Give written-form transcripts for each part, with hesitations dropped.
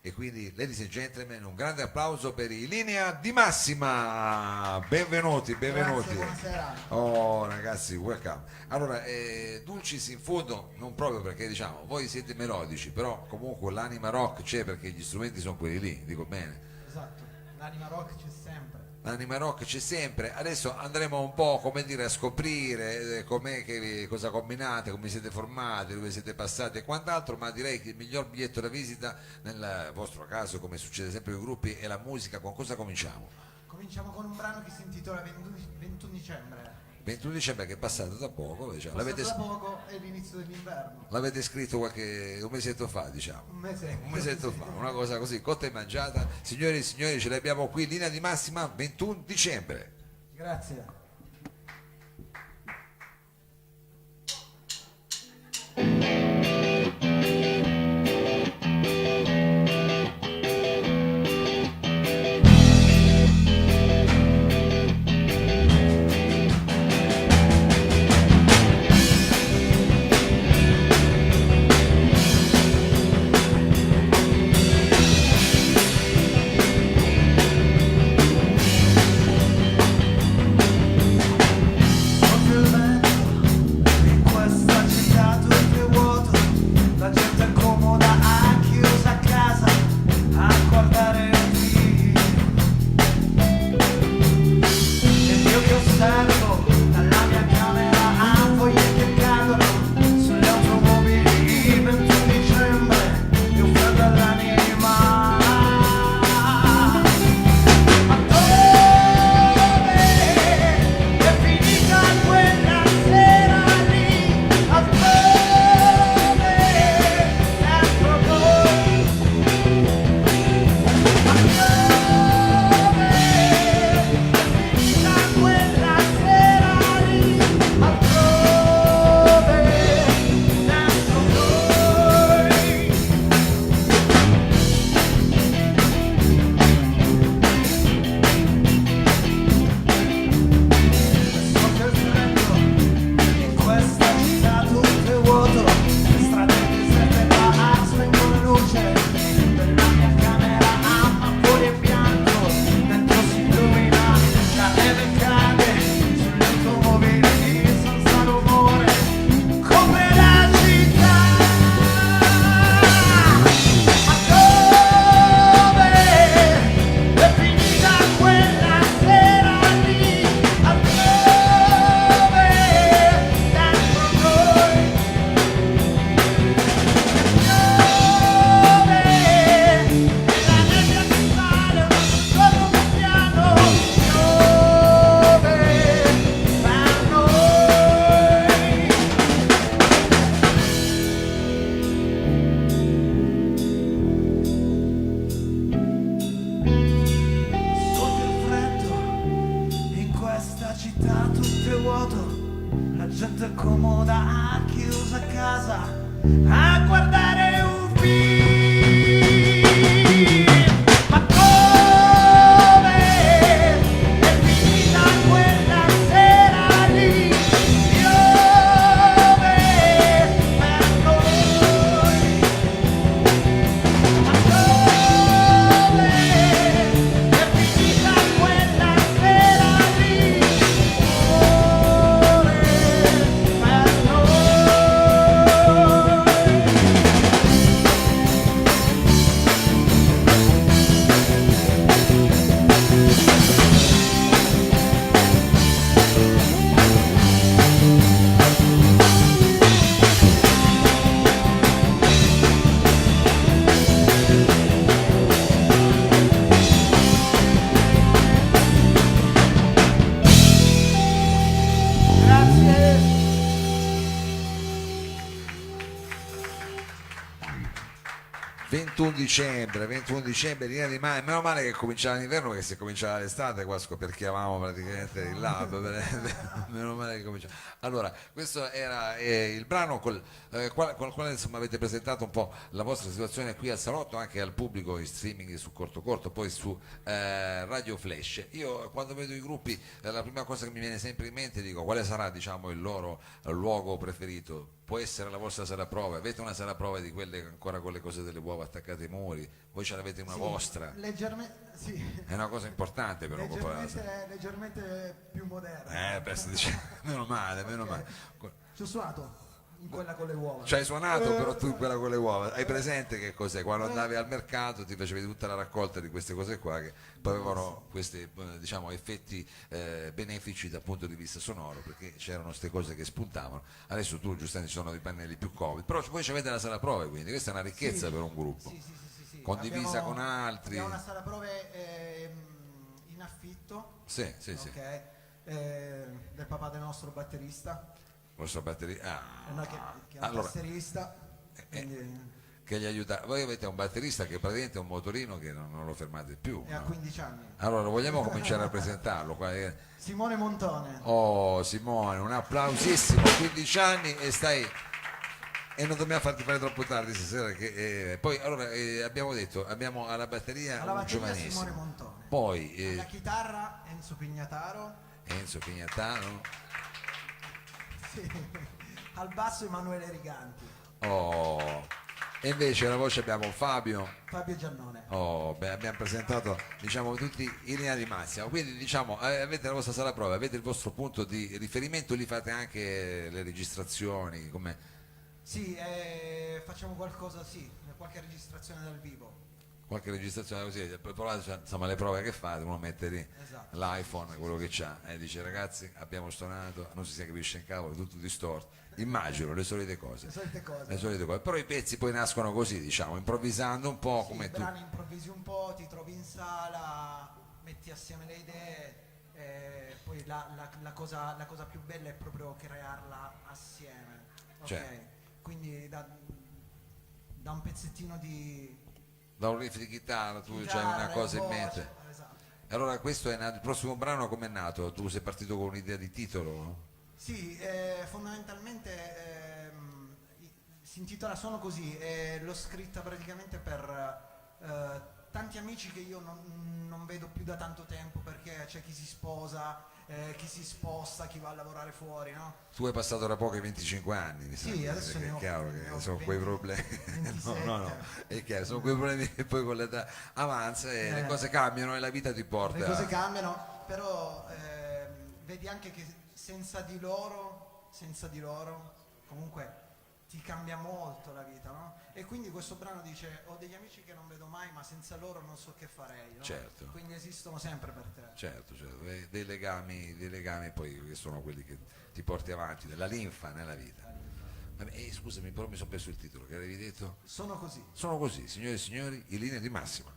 e quindi ladies and gentlemen un grande applauso per i Linea di Massima, benvenuti, benvenuti. Grazie, buonasera. Oh ragazzi, welcome. Allora, Dulcis in fondo non proprio perché diciamo voi siete melodici, però comunque l'anima rock c'è perché gli strumenti sono quelli lì, dico bene. Esatto, l'anima rock c'è sempre. L'anima rock c'è sempre, adesso andremo un po' come dire a scoprire cosa combinate, come siete formati, dove siete passati e quant'altro, ma direi che il miglior biglietto da visita nel vostro caso, come succede sempre con i gruppi, è la musica. Con cosa cominciamo? Cominciamo con un brano che si intitola 21 dicembre. 21 dicembre che è passato da poco, diciamo. Passato da poco è l'inizio dell'inverno. L'avete scritto un mesetto fa, diciamo. Un Un mesetto fa, una cosa così, cotta e mangiata. Signori e signori, ce l'abbiamo qui, Linea di Massima, 21 dicembre. Grazie. La gente è comoda, chiusa a casa, a guardare un film. Ma come è finita quella sera lì? Piove per noi. Ma come è finita quella sera lì? Grazie. 21 dicembre, Linea di Massima, meno male che cominciava l'inverno perché se cominciava l'estate qua scoperchiavamo praticamente il lato, meno male che cominciava. Allora, questo era il brano col quale insomma, avete presentato un po' la vostra situazione qui al salotto, anche al pubblico in streaming su Corto Corto, poi su Radio Flash. Io quando vedo i gruppi la prima cosa che mi viene sempre in mente dico quale sarà diciamo, il loro luogo preferito. può essere la vostra sala prove, avete una sala prove di quelle ancora con le cose delle uova attaccate ai muri, voi ce l'avete una Sì, vostra, leggermente, sì, è una cosa importante però leggermente più moderna. meno male, meno male. Ci ho suonato in quella con le uova. Ci hai suonato però tu quella con le uova, hai presente che cos'è? Quando andavi al mercato ti facevi tutta la raccolta di queste cose qua che poi avevano questi diciamo effetti benefici dal punto di vista sonoro, perché c'erano queste cose che spuntavano. Adesso tu giustamente ci sono dei pannelli più comodi, però voi avete la sala prove, quindi questa è una ricchezza per un gruppo. Sì. Condivisa con altri. Abbiamo una sala prove in affitto, Sì, ok, del papà del nostro batterista, vostra batteria. che è un Allora, batterista, quindi che gli aiuta. Voi avete un batterista che praticamente è un motorino che non lo fermate più. ha No? 15 anni. Allora vogliamo cominciare a presentarlo qua. Simone Montone. Oh Simone, un applausissimo, 15 anni e non dobbiamo farti fare troppo tardi stasera che poi allora abbiamo detto abbiamo alla batteria Alla un batteria giovanissimo, Simone Montone. poi Alla chitarra Enzo Pignataro. Enzo Pignatano, Sì. Al basso Emanuele Riganti. oh, e invece alla voce abbiamo Fabio. Fabio Giannone. Oh, beh, abbiamo presentato diciamo tutti in linea di massima, quindi diciamo avete la vostra sala prova, avete il vostro punto di riferimento, lì fate anche le registrazioni, come Sì, facciamo qualcosa, sì, qualche registrazione dal vivo. qualche registrazione così, poi provate, insomma le prove che fate, uno mette lì Esatto. l'iPhone, quello che c'ha, e dice ragazzi abbiamo suonato, non si capisce in cavolo, tutto distorto, immagino le solite cose. Le solite cose. Le solite cose, però i pezzi poi nascono così, diciamo, improvvisando un po' Sì, come i tu. brani improvvisi un po', ti trovi in sala, metti assieme le idee, poi la cosa più bella è proprio crearla assieme. Ok? Certo. Quindi da un pezzettino di Da un riff di chitarra tu c'hai chitarra una e cosa in voce, mente. esatto. E allora questo è nato, il prossimo brano com'è nato? Tu sei partito con un'idea di titolo? Sì, fondamentalmente si intitola Sono così e l'ho scritta praticamente per tanti amici che io non vedo più da tanto tempo, perché c'è chi si sposa, chi si sposta, chi va a lavorare fuori, no? Tu hai passato da poco i 25 anni, mi Sì, sa, adesso perché ne ho- è chiaro ne che ho sono 20, quei problemi. 27. No, è chiaro, sono quei problemi che poi con l'età avanza e le Eh. cose cambiano e la vita ti porta. Le cose cambiano, però vedi anche che senza di loro comunque ti cambia molto la vita, no? E quindi questo brano dice: ho degli amici che non vedo mai, ma senza loro non so che farei, no? Certo. Quindi esistono sempre per te. Certo, dei legami poi che sono quelli che ti porti avanti, della linfa nella vita. Vabbè, scusami, però mi sono perso il titolo, che avevi detto? Sono così. Sono così, signore e signori, in linea di massima.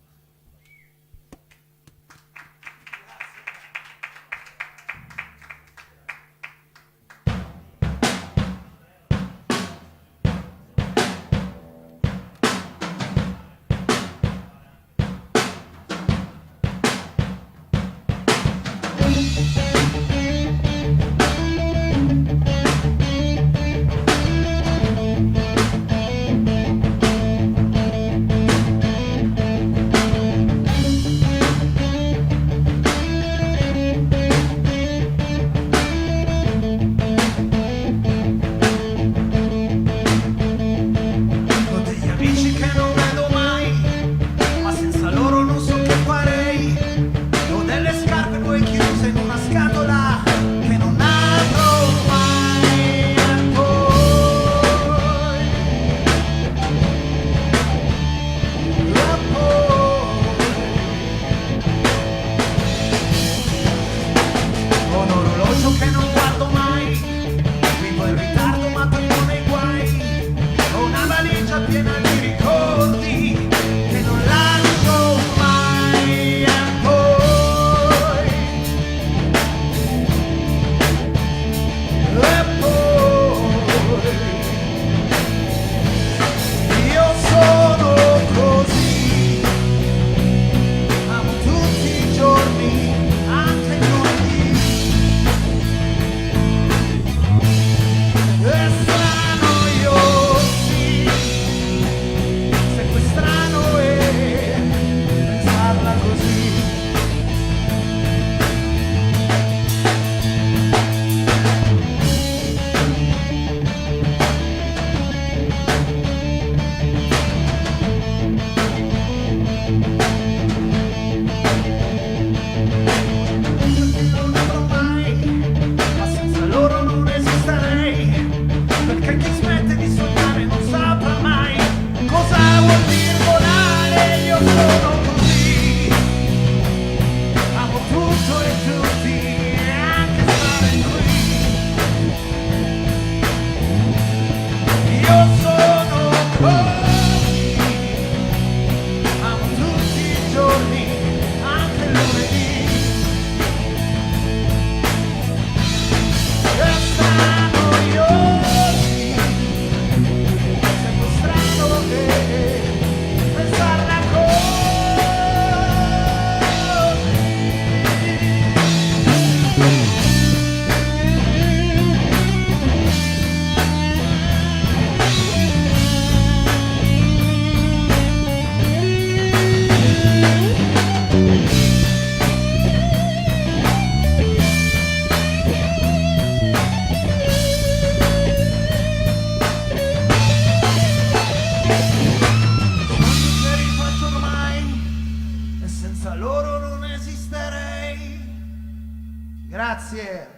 Grazie.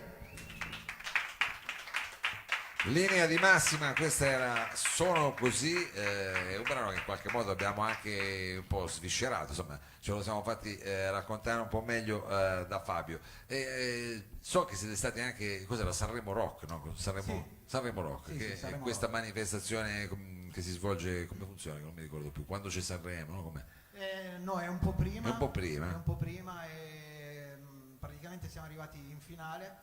Linea di massima, questa era Sono così, è un brano che in qualche modo abbiamo anche un po' sviscerato, insomma ce lo siamo fatti raccontare un po' meglio da Fabio. So che siete stati anche, cos'era, Sanremo Rock, no? Sanremo Rock, Sì, che sì, Sanremo è questa Rock. manifestazione che si svolge, come funziona? Che non mi ricordo più, quando c'è Sanremo, no? Com'è? No, è un po' prima. È un po' prima. È un po' prima e praticamente siamo arrivati in finale.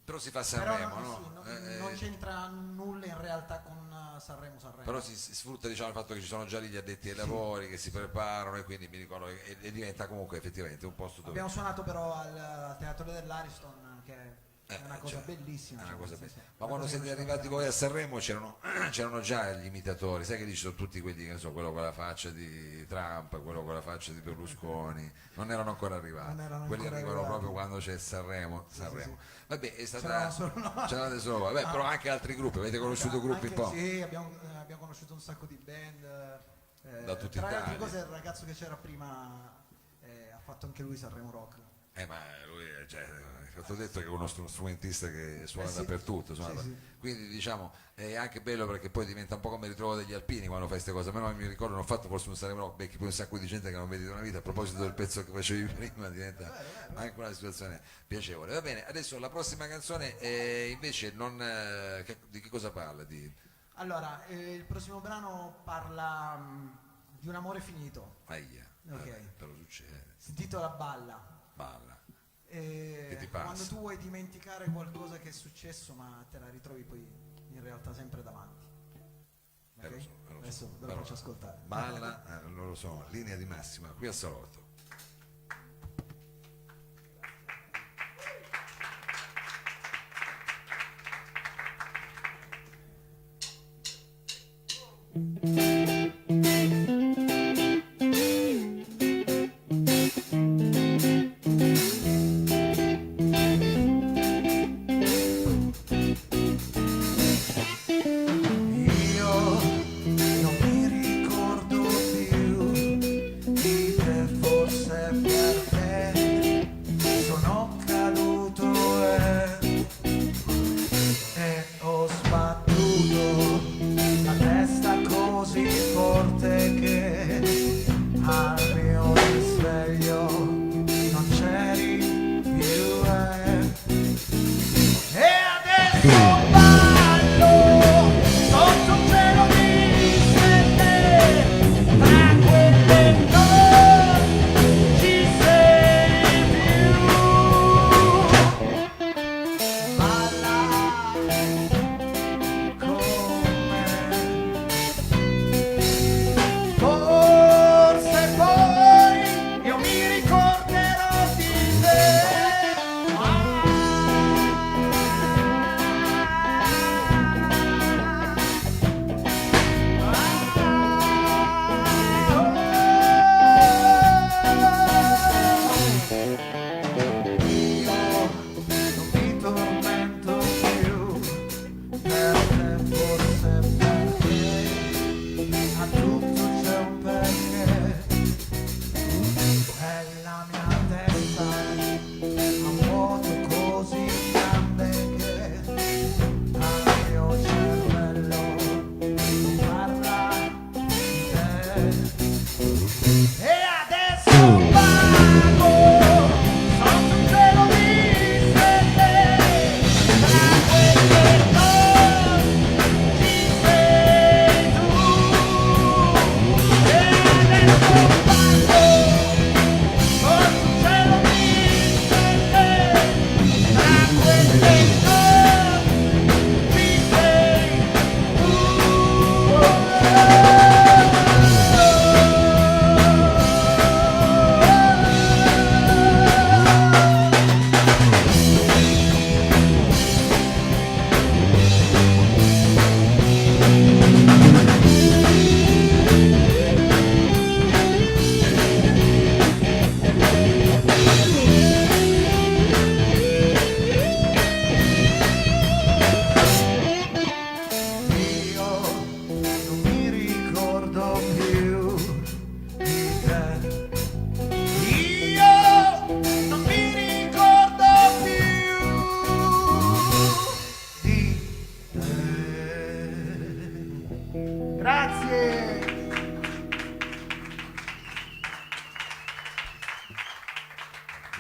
Però si fa Però Sanremo, sì, no? non c'entra nulla in realtà con Sanremo. Però si sfrutta, diciamo, il fatto che ci sono già lì gli addetti ai lavori che si preparano, e quindi mi ricordo e diventa comunque effettivamente un posto dove Abbiamo suonato però al Teatro dell'Ariston, che è una cosa cioè, bellissima. è una cosa sì, bella. sì. Ma Una quando cosa siete che non arrivati sapevamo. voi a Sanremo c'erano già gli imitatori, sai che dici, sono tutti quelli, che ne so, quello con la faccia di Trump, quello con la faccia di Berlusconi, non erano ancora arrivati, Non erano quelli ancora arrivano arrivati. proprio quando c'è Sanremo. Sì. Vabbè, è stata C'eravamo solo noi. c'eravate solo voi. Beh, però anche altri gruppi, avete conosciuto gruppi Anche- un po'. Sì, abbiamo conosciuto un sacco di band. Da tutta tra le altre Italia. cose il ragazzo che c'era prima ha fatto anche lui Sanremo Rock. Ma lui, cioè, ti ho detto che è uno strumentista che suona Sì. dappertutto, Sì. quindi diciamo è anche bello perché poi diventa un po' come il ritrovo degli alpini quando fai queste cose. A me non mi ricordo, non ho fatto forse un Sanremo Rock, becchi poi un sacco di gente che non vedi da una vita. A proposito del pezzo che facevi prima, diventa anche una situazione piacevole. Va bene, adesso la prossima canzone invece non, di che cosa parla? Allora, il prossimo brano parla di un amore finito. Aia, Ok. però succede, Si intitola Balla. balla. E Che ti passa? quando tu vuoi dimenticare qualcosa che è successo, ma te la ritrovi poi in realtà sempre davanti. Ok? Lo so. Adesso ve lo Però, faccio ascoltare. balla, non lo so, linea di massima, qui a Salotto. Io non mi ricordo più di te, forse perché sono caduto e ho sbattuto la testa così forte che al mio risveglio non c'eri più. E adesso ballo sotto un cielo di stelle, tra quelle non ci sei più. Balla con me, forse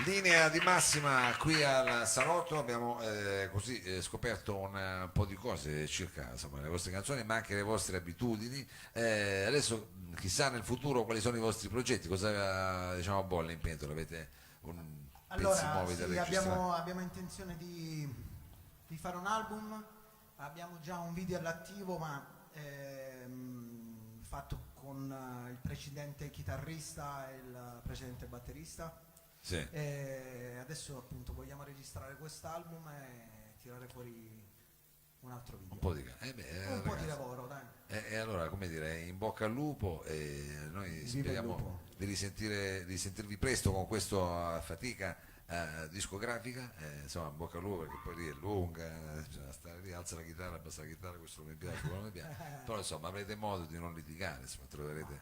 Linea di massima qui al salotto, abbiamo così scoperto un po' di cose circa insomma, le vostre canzoni ma anche le vostre abitudini. Adesso chissà nel futuro quali sono i vostri progetti, cosa diciamo a bolle in pentola, avete pezzi Allora, nuovi sì, da registrare? abbiamo intenzione di fare un album, abbiamo già un video all'attivo, ma fatto con il precedente chitarrista e il precedente batterista. Sì. E adesso appunto vogliamo registrare quest'album e tirare fuori un altro video. Un po' di, Un po' di lavoro, dai. e allora, come dire, in bocca al lupo e noi Viva il speriamo lupo. di sentirvi presto con questa fatica discografica, insomma, in bocca al lupo perché poi lì è lunga, bisogna stare lì, alza la chitarra, abbassa la chitarra, questo non mi piace, quello non mi piace, però insomma avrete modo di non litigare, insomma, troverete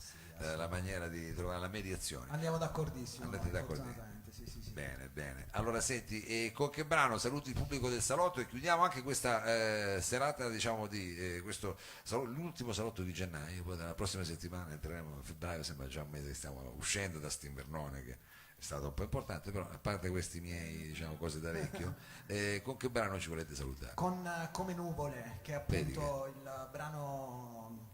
la maniera di trovare la mediazione. Andiamo d'accordissimo. Andate d'accordissimo. fortunatamente, sì. Bene, bene. Allora senti, e con che brano saluti il pubblico del salotto e chiudiamo anche questa serata, diciamo, di questo l'ultimo salotto di gennaio, poi dalla prossima settimana entreremo a febbraio, sembra già un mese che stiamo uscendo da st'invernone che è stato un po' importante, però a parte questi miei, diciamo, cose da vecchio, con che brano ci volete salutare? Con Come nuvole, che è appunto il brano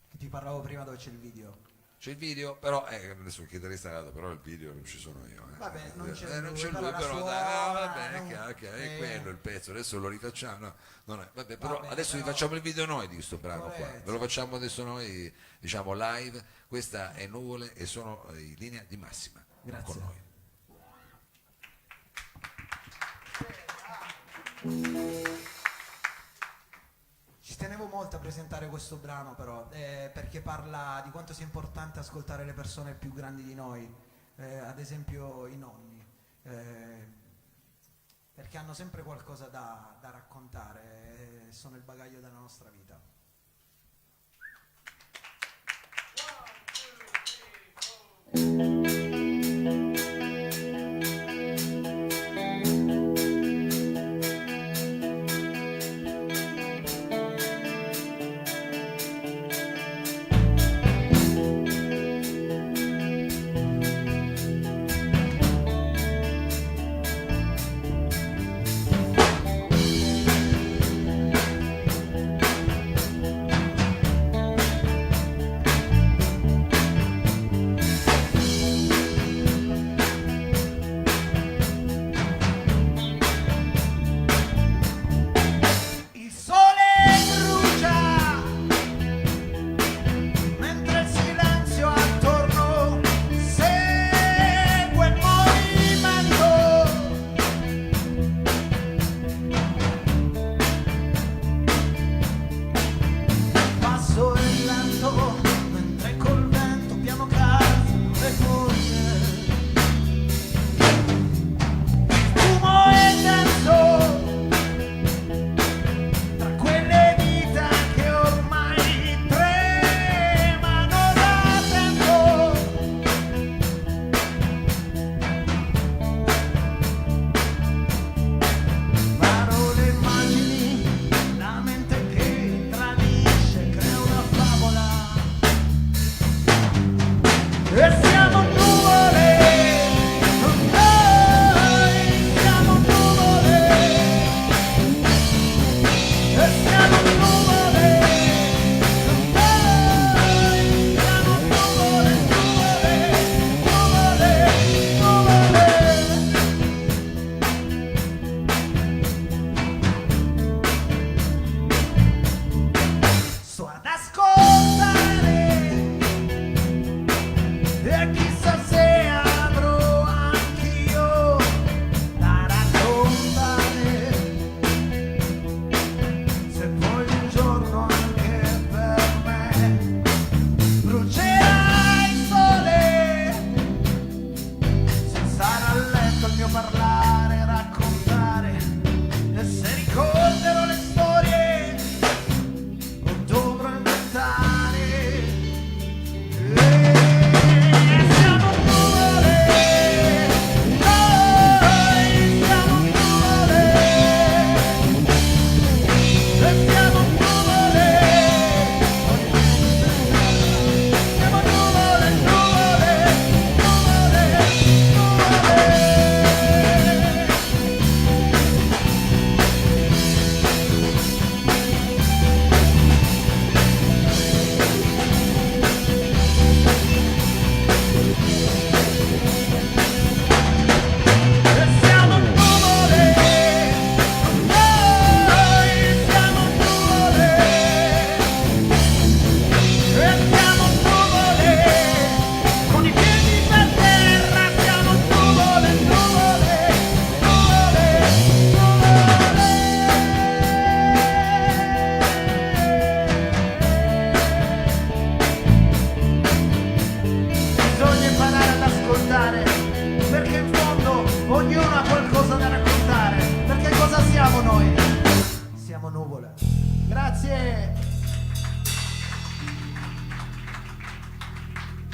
che ti parlavo prima dove c'è il video. C'è il video, però adesso il chitarrista ha dato, però il video non ci sono io. Vabbè, non c'è non lui, c'è però lui, la però suona, dai, vabbè, non- è chiaro, è quello il pezzo, adesso lo rifacciamo. No, non è- vabbè, però Vabbè, adesso però- vi facciamo il video noi di questo brano qua, Corretto. ve lo facciamo adesso noi, diciamo live. Questa è Nuvole e sono in linea di massima Grazie. con noi. Ci tenevo molto a presentare questo brano però, perché parla di quanto sia importante ascoltare le persone più grandi di noi, ad esempio i nonni, perché hanno sempre qualcosa da raccontare, sono il bagaglio della nostra vita.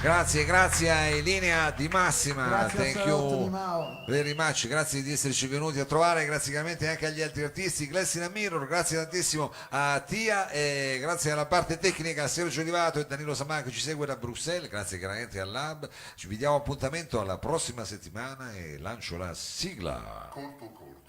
Grazie a Linea di Massima, Grazie a thank Salotto Di you Mao. very much, grazie di esserci venuti a trovare, grazie chiaramente anche agli altri artisti, Glassina Mirror, grazie tantissimo a Tia e grazie alla parte tecnica a Sergio Livato e Danilo Samà che ci segue da Bruxelles, grazie chiaramente al Lab, ci vediamo appuntamento alla prossima settimana e lancio la sigla. Colpo corto.